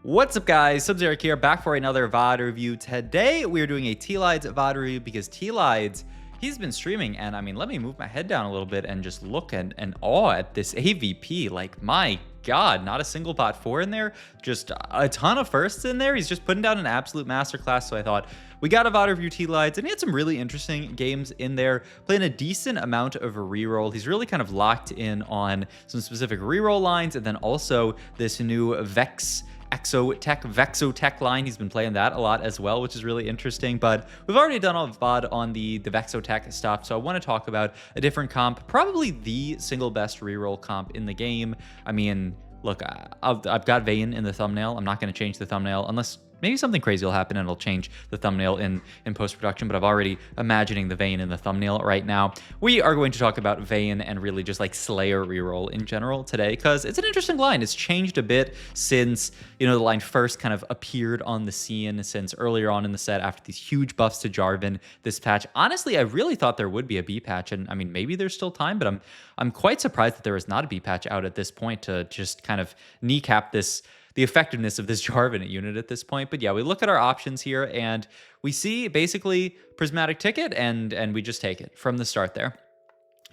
What's up, guys? Sub-Zero here, back for another VOD review. Today, we are doing a Tleyds VOD review because Tleyds, he's been streaming, and I mean, let me move my head down a little bit and just look and awe at this AVP. Like, my God, not a single bot 4 in there, just a ton of firsts in there. He's just putting down an absolute masterclass, so I thought we got a VOD review Tleyds, and he had some really interesting games in there, playing a decent amount of a reroll. He's really kind of locked in on some specific reroll lines, and then also this new Vexotech line. He's been playing that a lot as well, which is really interesting. But we've already done a VOD on the Vexotech stuff, so I want to talk about a different comp, probably the single best reroll comp in the game. I mean, look, I've got Vayne in the thumbnail. I'm not going to change the thumbnail unless maybe something crazy will happen and it'll change the thumbnail in post-production, but I'm already imagining the Vayne in the thumbnail right now. We are going to talk about Vayne and really just like Slayer reroll in general today, because it's an interesting line. It's changed a bit since, you know, the line first kind of appeared on the scene, since earlier on in the set after these huge buffs to Jarvan this patch. Honestly, I really thought there would be a B patch, and I mean, maybe there's still time, but I'm quite surprised that there is not a B patch out at this point to just kind of kneecap the effectiveness of this Jarvan unit at this point. But yeah, we look at our options here and we see basically Prismatic Ticket, and we just take it from the start there.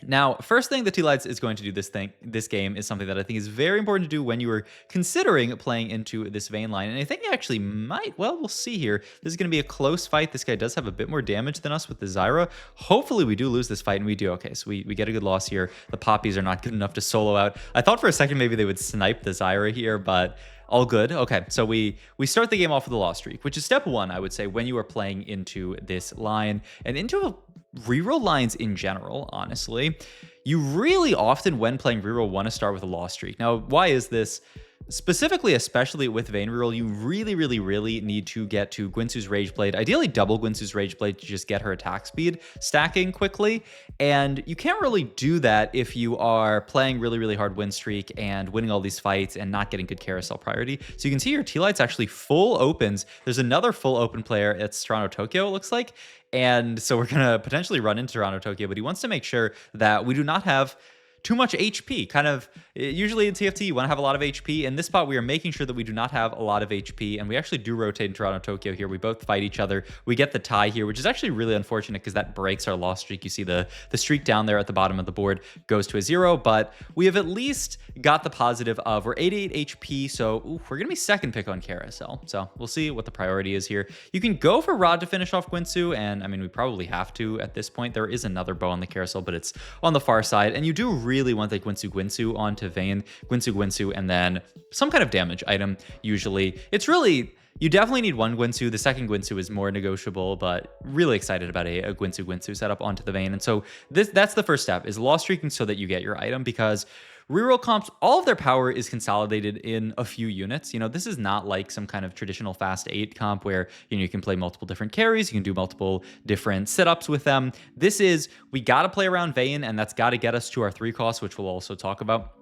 Now, first thing that Tleyds is going to do this game is something that I think is very important to do when you are considering playing into this Vayne line. And I think you actually might, well, we'll see here. This is going to be a close fight. This guy does have a bit more damage than us with the Zyra. Hopefully we do lose this fight, and we do. Okay, so we get a good loss here. The Poppies are not good enough to solo out. I thought for a second maybe they would snipe the Zyra here, but all good. Okay, so we start the game off with a loss streak, which is step one, I would say, when you are playing into this line and into reroll lines in general. Honestly, you really often, when playing reroll, want to start with a loss streak. Now, why is this? Specifically, especially with Vayne reroll, you really need to get to Guinsoo's Rage Blade, ideally double Guinsoo's Rage Blade to just get her attack speed stacking quickly. And you can't really do that if you are playing really hard win streak and winning all these fights and not getting good carousel priority. So you can see your Tleyds actually full opens. There's another full open player. It's Toronto Tokyo, it looks like. And so we're going to potentially run into Toronto Tokyo, but he wants to make sure that we do not have too much HP. Kind of, usually in TFT, you want to have a lot of HP. In this spot, we are making sure that we do not have a lot of HP, and we actually do rotate in Toronto Tokyo here. We both fight each other. We get the tie here, which is actually really unfortunate because that breaks our loss streak. You see the streak down there at the bottom of the board goes to a 0, but we have at least got the positive of we're 88 HP, so we're going to be second pick on carousel. So we'll see what the priority is here. You can go for Rod to finish off Guinsoo, and I mean, we probably have to at this point. There is another bow on the carousel, but it's on the far side, and you do really want the Guinsoo onto Vayne, Guinsoo, and then some kind of damage item. Usually, it's really, you definitely need one Guinsoo. The second Guinsoo is more negotiable, but really excited about a Guinsoo setup onto the Vayne. And so that's the first step, is loss streaking so that you get your item, because reroll comps, all of their power is consolidated in a few units. You know, this is not like some kind of traditional fast 8 comp where, you know, you can play multiple different carries, you can do multiple different setups with them. This is, we got to play around Vayne, and that's got to get us to our 3 costs, which we'll also talk about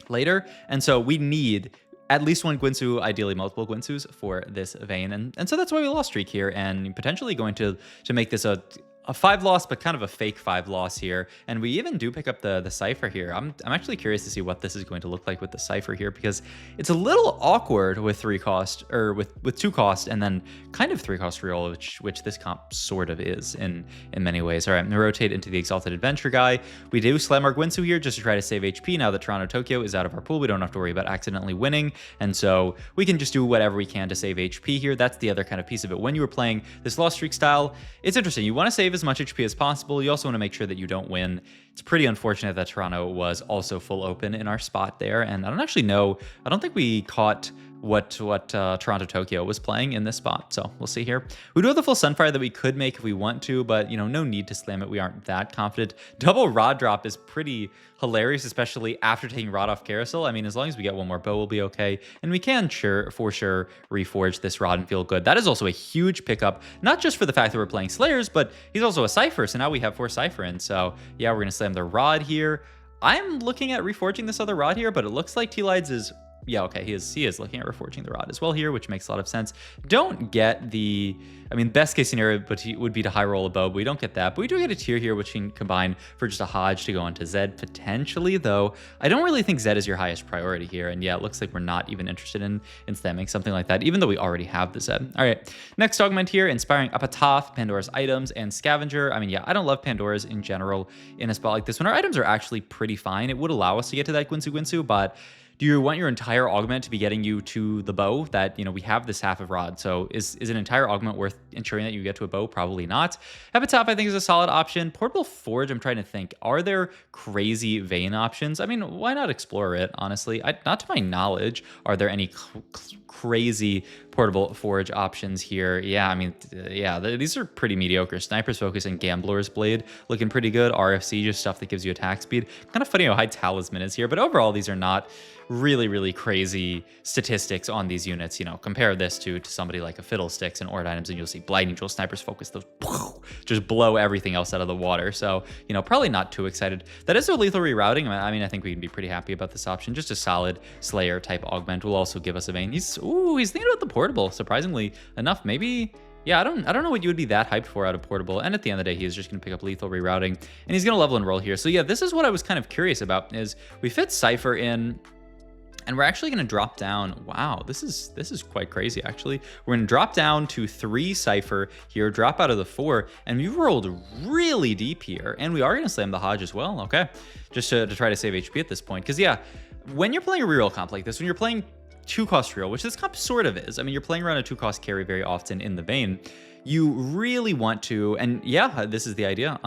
later. And so we need at least one Guinsoo, ideally multiple Guinsoos for this Vayne. And so that's why we lost streak here, and potentially going to make this a 5 loss, but kind of a fake 5 loss here. And we even do pick up the Cypher here. I'm actually curious to see what this is going to look like with the Cypher here, because it's a little awkward with 3 cost, or with 2 cost, and then kind of 3 cost reroll, which this comp sort of is in many ways. All right, I'm gonna rotate into the Exalted Adventure guy. We do slam our Guinsoo here just to try to save HP. Now that Toronto Tokyo is out of our pool, we don't have to worry about accidentally winning, and so we can just do whatever we can to save HP here. That's the other kind of piece of it. When you were playing this loss streak style, it's interesting. You want to save as much HP as possible. You also want to make sure that you don't win. It's pretty unfortunate that Toronto was also full open in our spot there, and I don't actually know, I don't think we caught what Toronto Tokyo was playing in this spot, so we'll see here. We do have the full Sunfire that we could make if we want to, but, you know, no need to slam it. We aren't that confident. Double Rod drop is pretty hilarious, especially after taking Rod off carousel. I mean, as long as we get one more bow, we'll be okay, and we can for sure reforge this Rod and feel good. That is also a huge pickup, not just for the fact that we're playing Slayers, but he's also a Cypher, so now we have 4 Cypher in. So yeah, we're gonna slam the Rod here. I'm looking at reforging this other Rod here, but it looks like Tleyds is Yeah, okay, he is looking at reforging the rod as well here, which makes a lot of sense. Don't get the, I mean, best case scenario would be to high roll a bow, but we don't get that. But we do get a tier here, which can combine for just a Hodge to go onto Zed potentially, though. I don't really think Zed is your highest priority here. And yeah, it looks like we're not even interested in stemming something like that, even though we already have the Zed. All right, next augment here, Inspiring Epitaph, Pandora's Items, and Scavenger. I mean, yeah, I don't love Pandora's in general in a spot like this when our items are actually pretty fine. It would allow us to get to that Gwinsu, but do you want your entire augment to be getting you to the bow that, you know, we have this half of rod? So is an entire augment worth ensuring that you get to a bow? Probably not. Epitaph, I think, is a solid option. Portable Forge, I'm trying to think. Are there crazy vein options? I mean, why not explore it, honestly? Not to my knowledge, are there any crazy Portable Forge options here? Yeah, I mean, yeah, these are pretty mediocre. Sniper's Focus and Gambler's Blade looking pretty good. RFC, just stuff that gives you attack speed. Kind of funny how high Talisman is here, but overall, these are not really crazy statistics on these units. You know, compare this to somebody like a Fiddlesticks and Ord items, and you'll see Blinding Jolt, Sniper's Focus, those just blow everything else out of the water. So, you know, probably not too excited. That is a lethal rerouting. I mean, I think we can be pretty happy about this option. Just a solid Slayer type augment will also give us a vein. He's thinking about the portable, surprisingly enough. Maybe, yeah, I don't know what you would be that hyped for out of portable. And at the end of the day, he's just going to pick up lethal rerouting, and he's going to level and roll here. So yeah, this is what I was kind of curious about, is we fit Cypher in, and we're actually going to drop down. Wow, this is quite crazy, actually. We're going to drop down to 3 Cypher here, drop out of the 4, and we rolled really deep here. And we are going to slam the Hodge as well, okay? Just to try to save HP at this point. Because, yeah, when you're playing a reroll comp like this, when you're playing 2-cost reroll, which this comp sort of is, I mean, you're playing around a 2-cost carry very often in the vein, you really want to, and yeah, this is the idea.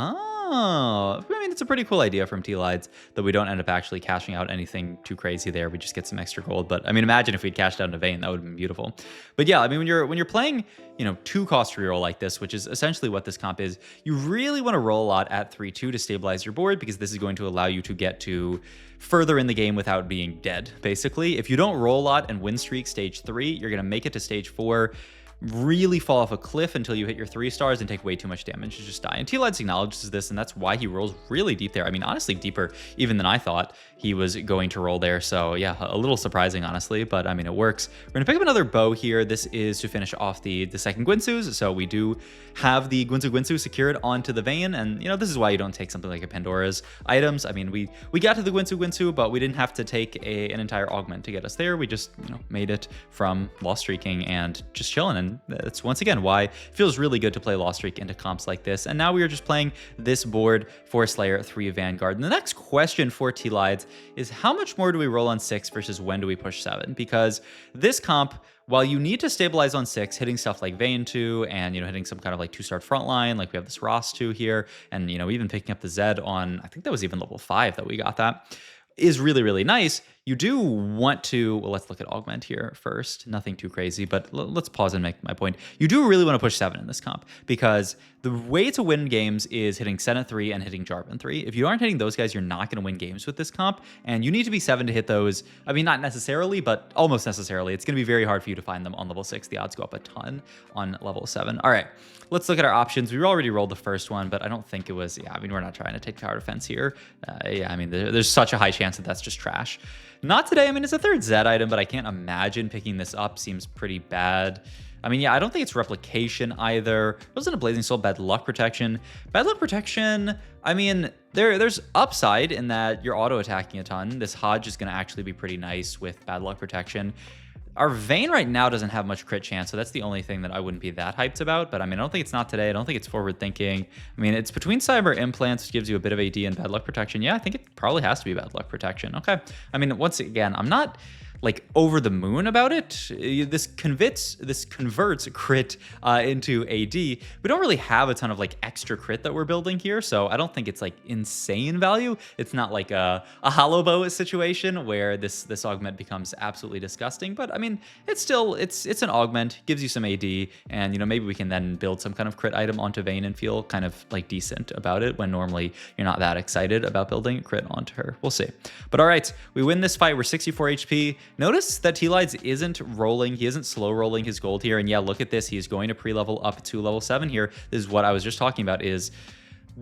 I mean, it's a pretty cool idea from Tleyds that we don't end up actually cashing out anything too crazy there. We just get some extra gold. But I mean, imagine if we'd cashed out in a vein, that would have been beautiful. But yeah, I mean, when you're playing, you know, 2-cost reroll like this, which is essentially what this comp is, you really want to roll a lot at 3-2 to stabilize your board, because this is going to allow you to get to further in the game without being dead, basically. If you don't roll a lot and win streak stage 3, you're going to make it to stage 4, really fall off a cliff until you hit your 3 stars and take way too much damage to just die. And Tleyds acknowledges this, and that's why he rolls really deep there. I mean, honestly, deeper even than I thought he was going to roll there. So yeah, a little surprising, honestly, but I mean, it works. We're gonna pick up another bow here. This is to finish off the second Gwinsus. So we do have the Gwinsu secured onto the vein, and you know, this is why you don't take something like a Pandora's items. I mean, we got to the Gwinsu, but we didn't have to take an entire augment to get us there. We just, you know, made it from Lost Streaking and just chilling. And that's once again why it feels really good to play Lost Streak into comps like this. And now we are just playing this board for Slayer 3 Vanguard. And the next question for Tleyds is, how much more do we roll on 6 versus when do we push 7? Because this comp, while you need to stabilize on 6, hitting stuff like Vayne 2 and, you know, hitting some kind of like 2-star frontline, like we have this Ross 2 here, and, you know, even picking up the Zed on, I think that was even level 5 that we got that, is really nice. You do want to, well, let's look at augment here first. Nothing too crazy, but let's pause and make my point. You do really want to push 7 in this comp, because the way to win games is hitting Senate 3 and hitting Jarvan 3. If you aren't hitting those guys, you're not going to win games with this comp, and you need to be 7 to hit those. I mean, not necessarily, but almost necessarily. It's going to be very hard for you to find them on level 6. The odds go up a ton on level 7. All right, let's look at our options. We already rolled the first one, but I don't think it was, yeah, I mean, we're not trying to take tower defense here. Yeah, I mean, there's such a high chance that that's just trash. Not today. I mean, it's a 3rd Zed item, but I can't imagine picking this up. Seems pretty bad. I mean, yeah, I don't think it's replication either. It wasn't a Blazing Soul. Bad Luck Protection. Bad Luck Protection, I mean, there's upside in that you're auto-attacking a ton. This Hodge is going to actually be pretty nice with Bad Luck Protection. Our Vayne right now doesn't have much crit chance, so that's the only thing that I wouldn't be that hyped about. But I mean, I don't think it's not today. I don't think it's forward thinking. I mean, it's between Cyber Implants, which gives you a bit of AD, and Bad Luck Protection. Yeah, I think it probably has to be Bad Luck Protection. Okay. I mean, once again, I'm not like over the moon about it. This converts crit into AD. We don't really have a ton of like extra crit that we're building here, so I don't think it's like insane value. It's not like a hollow bow situation where this augment becomes absolutely disgusting. But I mean, it's still it's an augment, gives you some AD, and you know, maybe we can then build some kind of crit item onto Vayne and feel kind of like decent about it when normally you're not that excited about building a crit onto her. We'll see. But all right, we win this fight. We're 64 HP. Notice that Tleyds isn't rolling. He isn't slow rolling his gold here. And yeah, look at this. He's going to pre-level up to level 7 here. This is what I was just talking about, is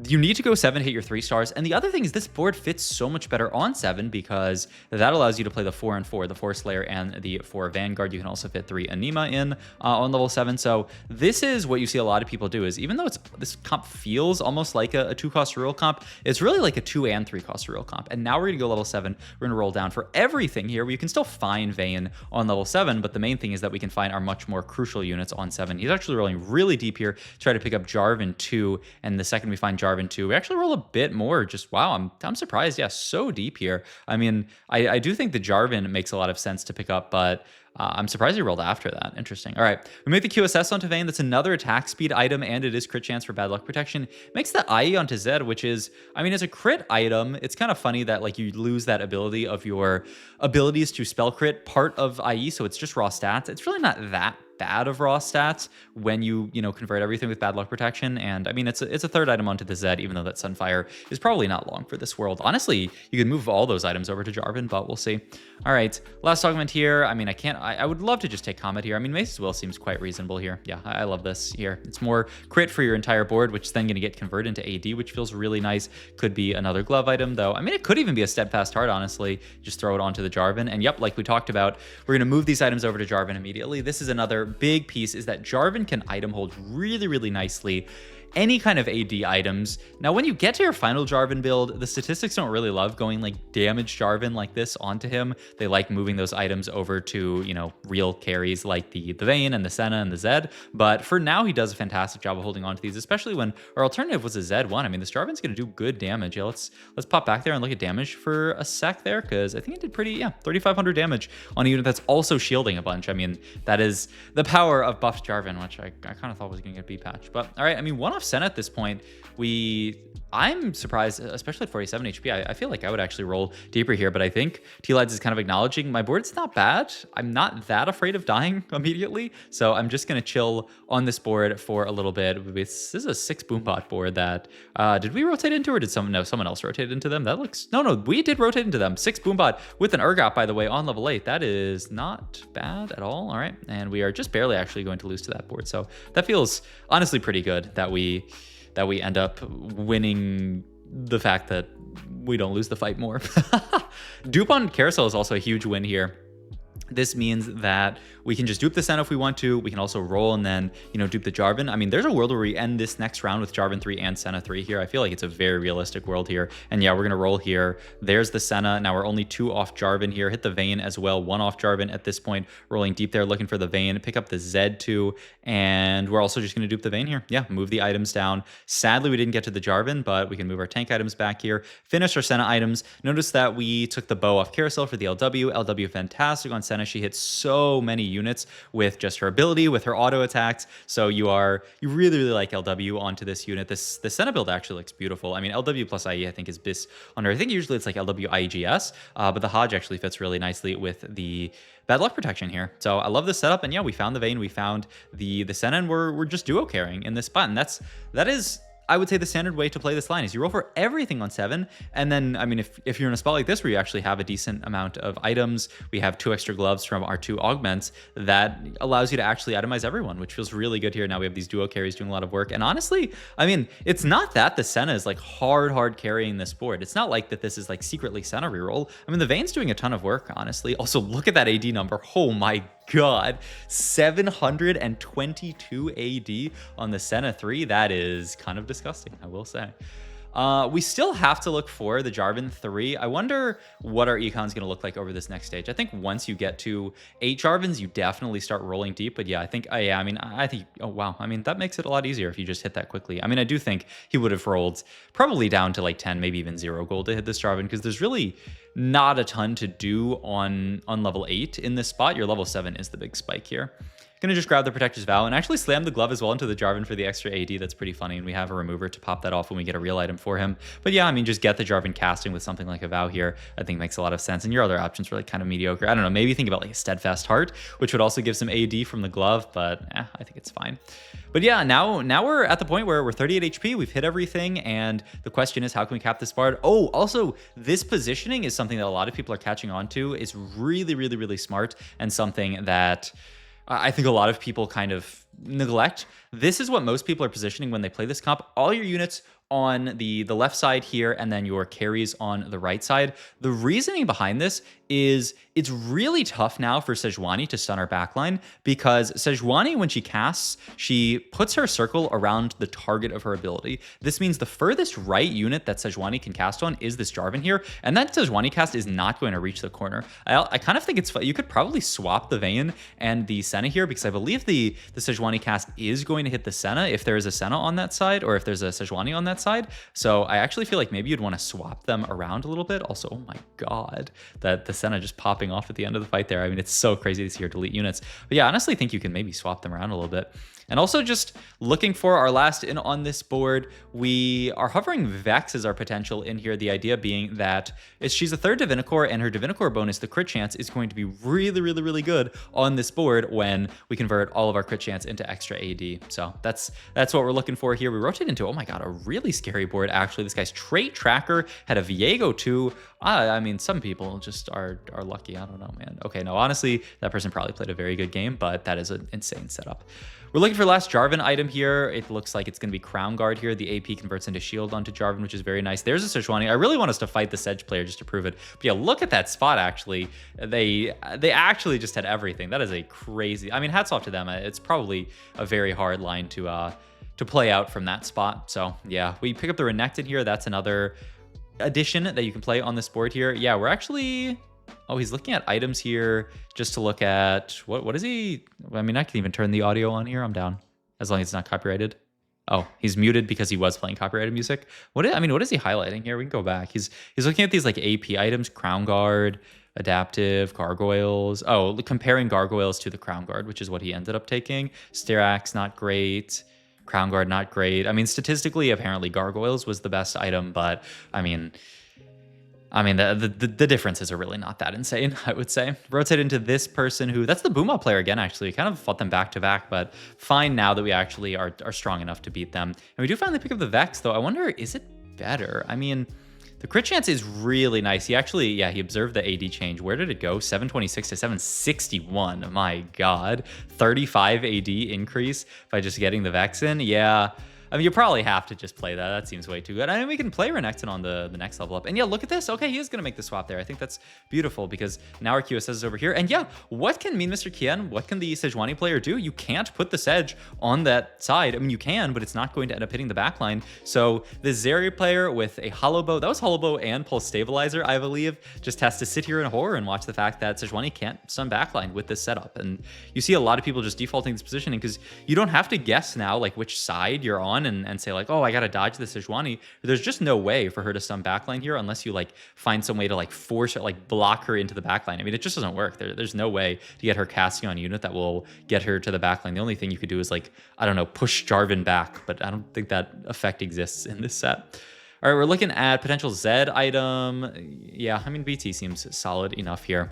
you need to go 7 to hit your 3 stars. And the other thing is this board fits so much better on 7 because that allows you to play the 4 and 4, the 4 Slayer and the 4 Vanguard. You can also fit 3 Anima in on level 7. So this is what you see a lot of people do, is even though this comp feels almost like a 2-cost reroll comp, it's really like a 2 and 3-cost reroll comp. And now we're going to go level 7. We're going to roll down for everything here. We can still find Vayne on level 7, but the main thing is that we can find our much more crucial units on 7. He's actually rolling really deep here, try to pick up Jarvan 2, and the second we find Jarvan 2, we actually roll a bit more. Just wow, I'm surprised. Yeah, so deep here. I mean, I do think the Jarvan makes a lot of sense to pick up, but I'm surprised he rolled after that. Interesting. All right, we make the QSS onto Vayne. That's another attack speed item, and it is crit chance for bad luck protection. Makes the IE onto Zed, which is, I mean, it's a crit item. It's kind of funny that like you lose that ability of your abilities to spell crit part of IE, so it's just raw stats. It's really not that bad of raw stats when you convert everything with bad luck protection. And I mean, it's a third item onto the Zed, even though that Sunfire is probably not long for this world. Honestly, you could move all those items over to Jarvan, but we'll see. All right, last augment here. I mean, I would love to just take Comet here. I mean, Mace's Will seems quite reasonable here. Yeah, I love this here. It's more crit for your entire board, which is then going to get converted into AD, which feels really nice. Could be another glove item, though. I mean, it could even be a Steadfast Heart, honestly. Just throw it onto the Jarvan. And yep, like we talked about, we're going to move these items over to Jarvan immediately. This is another big piece, is that Jarvan can item hold really, really nicely any kind of AD items. Now, when you get to your final Jarvan build, the statistics don't really love going like damage Jarvan like this onto him. They like moving those items over to, real carries like the Vayne and the Senna and the Zed. But for now, he does a fantastic job of holding on to these, especially when our alternative was a Zed one. I mean, this Jarvan's going to do good damage. Yeah, let's pop back there and look at damage for a sec there, because I think it did pretty, 3,500 damage on a unit that's also shielding a bunch. I mean, that is the power of buffed Jarvan, which I kind of thought was going to get B-patched. But all right, I mean, one off Senna at this point, I'm surprised, especially at 47 HP. I feel like I would actually roll deeper here, but I think Tleyds is kind of acknowledging my board's not bad. I'm not that afraid of dying immediately, so I'm just going to chill on this board for a little bit. This is a 6 Boombot board that, did we rotate into, or did someone else rotate into them? That looks, no, we did rotate into them. 6 Boombot with an Urgot, by the way, on level 8. That is not bad at all. All right, and we are just barely actually going to lose to that board, so that feels honestly pretty good that we end up winning the fact that we don't lose the fight more. Dupe on Carousel is also a huge win here. This means that we can just dupe the Senna if we want to. We can also roll and then, dupe the Jarvan. I mean, there's a world where we end this next round with Jarvan 3 and Senna 3 here. I feel like it's a very realistic world here. And yeah, we're going to roll here. There's the Senna. Now we're only 2 off Jarvan here. Hit the Vayne as well. 1 off Jarvan at this point. Rolling deep there, looking for the Vayne. Pick up the Z2. And we're also just going to dupe the Vayne here. Yeah, move the items down. Sadly, we didn't get to the Jarvan, but we can move our tank items back here. Finish our Senna items. Notice that we took the bow off Carousel for the LW. LW fantastic on Senna. She hits so many units with just her ability, with her auto attacks. So you really, really like LW onto this unit. The Senna build actually looks beautiful. I mean, LW plus IE, I think, is bis on her. I think usually it's like LW IEGS, but the Hodge actually fits really nicely with the bad luck protection here. So I love this setup. And yeah, we found the Vayne, we found the Senna, and we're just duo carrying in this spot. And that is, I would say, the standard way to play this line is you roll for everything on 7. And then, I mean, if you're in a spot like this where you actually have a decent amount of items, we have 2 extra gloves from our 2 augments, that allows you to actually itemize everyone, which feels really good here. Now we have these duo carries doing a lot of work. And honestly, I mean, it's not that the Senna is like hard carrying this board. It's not like that this is like secretly Senna reroll. I mean, the Vayne's doing a ton of work, honestly. Also, look at that AD number. Oh my God, 722 AD on the Senna 3. That is kind of disgusting, I will say. We still have to look for the Jarvan 3. I wonder what our econ's going to look like over this next stage. I think once you get to 8 Jarvans, you definitely start rolling deep. But yeah, I think, oh wow. I mean, that makes it a lot easier if you just hit that quickly. I mean, I do think he would have rolled probably down to like 10, maybe even 0 gold to hit this Jarvan, because there's really not a ton to do on level 8 in this spot. Your level 7 is the big spike here. Gonna just grab the Protector's Vow and actually slam the glove as well into the Jarvan for the extra AD. That's pretty funny, and we have a remover to pop that off when we get a real item for him. But yeah, I mean, just get the Jarvan casting with something like a Vow here, I think makes a lot of sense. And your other options were like kind of mediocre. I don't know, maybe think about like a Steadfast Heart, which would also give some AD from the glove, but I think it's fine. But yeah, now we're at the point where we're 38 HP, we've hit everything, and the question is, how can we cap this bard? Oh, also, this positioning is something that a lot of people are catching on to. It's really, really, really smart, and something that I think a lot of people kind of neglect, this is what most people are positioning when they play this comp. All your units on the left side here, and then your carries on the right side. The reasoning behind this is it's really tough now for Sejuani to stun our backline, because Sejuani, when she casts, she puts her circle around the target of her ability. This means the furthest right unit that Sejuani can cast on is this Jarvan here, and that Sejuani cast is not going to reach the corner. I kind of think it's you could probably swap the Vayne and the Senna here, because I believe the Sejuani cast is going to hit the Senna if there is a Senna on that side, or if there's a Sejuani on that side. So I actually feel like maybe you'd want to swap them around a little bit. Also, oh my god, that the Senna just popping off at the end of the fight there. I mean, it's so crazy to see her delete units. But yeah, I honestly think you can maybe swap them around a little bit. And also just looking for our last in on this board, we are hovering Vex as our potential in here. The idea being that she's a third Divinicore, and her Divinicore bonus, the crit chance, is going to be really, really, really good on this board when we convert all of our crit chance into extra AD. So that's what we're looking for here. We rotate into, oh my god, a really scary board, actually. This guy's trait tracker had a Viego too. I mean, some people just are lucky. I don't know, man. Okay, no, honestly, that person probably played a very good game, but that is an insane setup. We're looking for last Jarvan item here. It looks like it's going to be Crown Guard here. The AP converts into shield onto Jarvan, which is very nice. There's a Sejuani. I really want us to fight the Sedge player just to prove it. But yeah, look at that spot, actually. They actually just had everything. That is a crazy... I mean, hats off to them. It's probably a very hard line to play out from that spot. So yeah, we pick up the Renekton here. That's another addition that you can play on this board here. Yeah, we're actually... Oh, he's looking at items here just to look at what is he? I mean, I can even turn the audio on here. I'm down as long as it's not copyrighted. Oh, he's muted because he was playing copyrighted music. What is he highlighting here? We can go back. He's looking at these like AP items: Crown Guard, Adaptive, Gargoyles. Oh, comparing Gargoyles to the Crown Guard, which is what he ended up taking. Styrax, not great. Crown Guard, not great. I mean, statistically, apparently Gargoyles was the best item, but I mean, the differences are really not that insane, I would say. Rotate into this person who... That's the Boomo player again, actually. We kind of fought them back-to-back, but fine now that we actually are strong enough to beat them. And we do finally pick up the Vex, though. I wonder, is it better? I mean, the crit chance is really nice. He actually... Yeah, he observed the AD change. Where did it go? 726 to 761. My god. 35 AD increase by just getting the Vex in? Yeah... I mean, you probably have to just play that. That seems way too good. I mean, we can play Renekton on the next level up. And yeah, look at this. Okay, he is going to make the swap there. I think that's beautiful because now our QSS is over here. And yeah, what can mean Mr. Kian? What can the Sejuani player do? You can't put the Sedge on that side. I mean, you can, but it's not going to end up hitting the backline. So the Zeri player with a Hollow Bow, that was Hollow Bow and Pulse Stabilizer, I believe, just has to sit here in horror and watch the fact that Sejuani can't stun backline with this setup. And you see a lot of people just defaulting this positioning because you don't have to guess now like which side you're on and say like, oh, I gotta dodge the Sejuani. There's just no way for her to stun backline here unless you like find some way to like force her, like block her into the backline. I mean, it just doesn't work. There's no way to get her casting on a unit that will get her to the backline. The only thing you could do is like, I don't know, push Jarvan back, but I don't think that effect exists in this set. All right, we're looking at potential Zed item. Yeah, I mean, BT seems solid enough here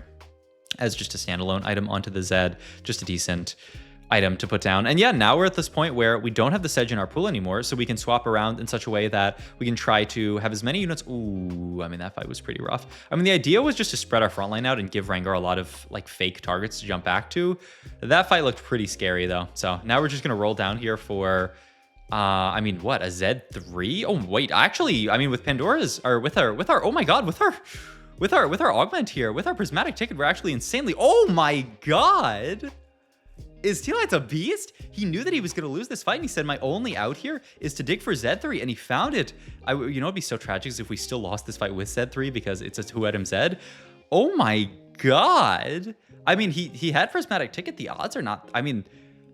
as just a standalone item onto the Zed, just a decent item to put down. And yeah, now we're at this point where we don't have the Sedge in our pool anymore, so we can swap around in such a way that we can try to have as many units. Ooh, I mean, that fight was pretty rough. I mean, the idea was just to spread our front line out and give Rengar a lot of like fake targets to jump back to. That fight looked pretty scary though. So now we're just gonna roll down here for I mean, what, a Z3? Oh wait, actually, I mean, with Pandora's, or with our oh my god, with our augment here, with our prismatic ticket, we're actually insanely, oh my god. Is Tleyds a beast? He knew that he was going to lose this fight, and he said, my only out here is to dig for Z3, and he found it. You know, it'd be so tragic if we still lost this fight with Z3 because it's a two-item Z. Oh my god. I mean, he had Prismatic Ticket. The odds are not... I mean,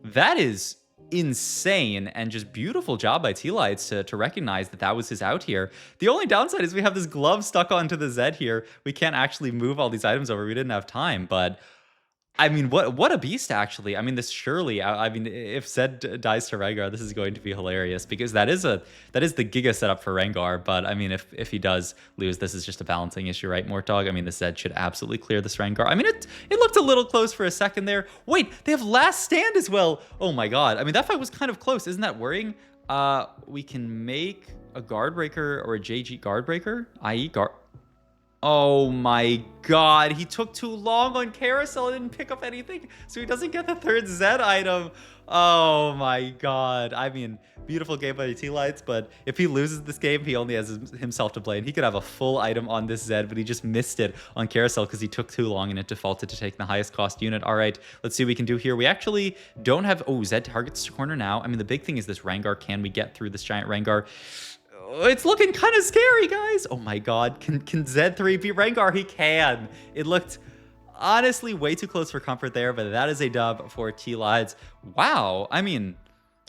that is insane, and just beautiful job by Tleyds to recognize that that was his out here. The only downside is we have this glove stuck onto the Z here. We can't actually move all these items over. We didn't have time, but... I mean, what a beast, actually. I mean, this surely, I mean, if Zed dies to Rengar, this is going to be hilarious because that is the Giga setup for Rengar. But I mean, if he does lose, this is just a balancing issue, right, Mortdog? I mean, the Zed should absolutely clear this Rengar. I mean, it looked a little close for a second there. Wait, they have Last Stand as well. Oh my god. I mean, that fight was kind of close. Isn't that worrying? We can make a Guard Breaker or a JG Guard Breaker, i.e. Guard... Oh my god, he took too long on carousel and didn't pick up anything, so he doesn't get the third Z item. Oh my god. I mean, beautiful game by the Tleyds, but if he loses this game, he only has himself to blame. He could have a full item on this Z, but he just missed it on carousel because he took too long and it defaulted to take the highest cost unit. All right, let's see what we can do here. We actually don't have... Oh, Z targets corner now. I mean, the big thing is this Rengar. Can we get through this giant Rengar? It's looking kind of scary, guys. Oh my god, can Z3 beat Rengar? He can. It looked honestly way too close for comfort there, but that is a dub for Tleyds. Wow, I mean,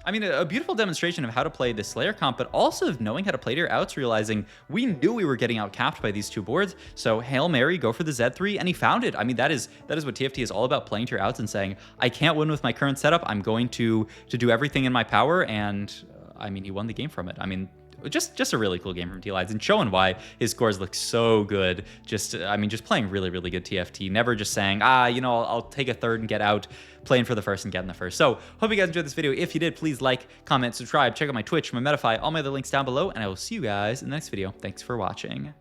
a beautiful demonstration of how to play the Slayer comp, but also of knowing how to play to your outs, realizing we knew we were getting outcapped by these two boards. So Hail Mary, go for the Z3, and he found it. I mean, that is what TFT is all about, playing to your outs and saying, I can't win with my current setup. I'm going to do everything in my power, and I mean, he won the game from it. I mean, just a really cool game from Tleyds, and showing why his scores look so good. Just playing really, really good TFT. Never just saying, you know, I'll take a third and get out, playing for the first and getting the first. So hope you guys enjoyed this video. If you did, please like, comment, subscribe, check out my Twitch, my Metafy, all my other links down below, and I will see you guys in the next video. Thanks for watching.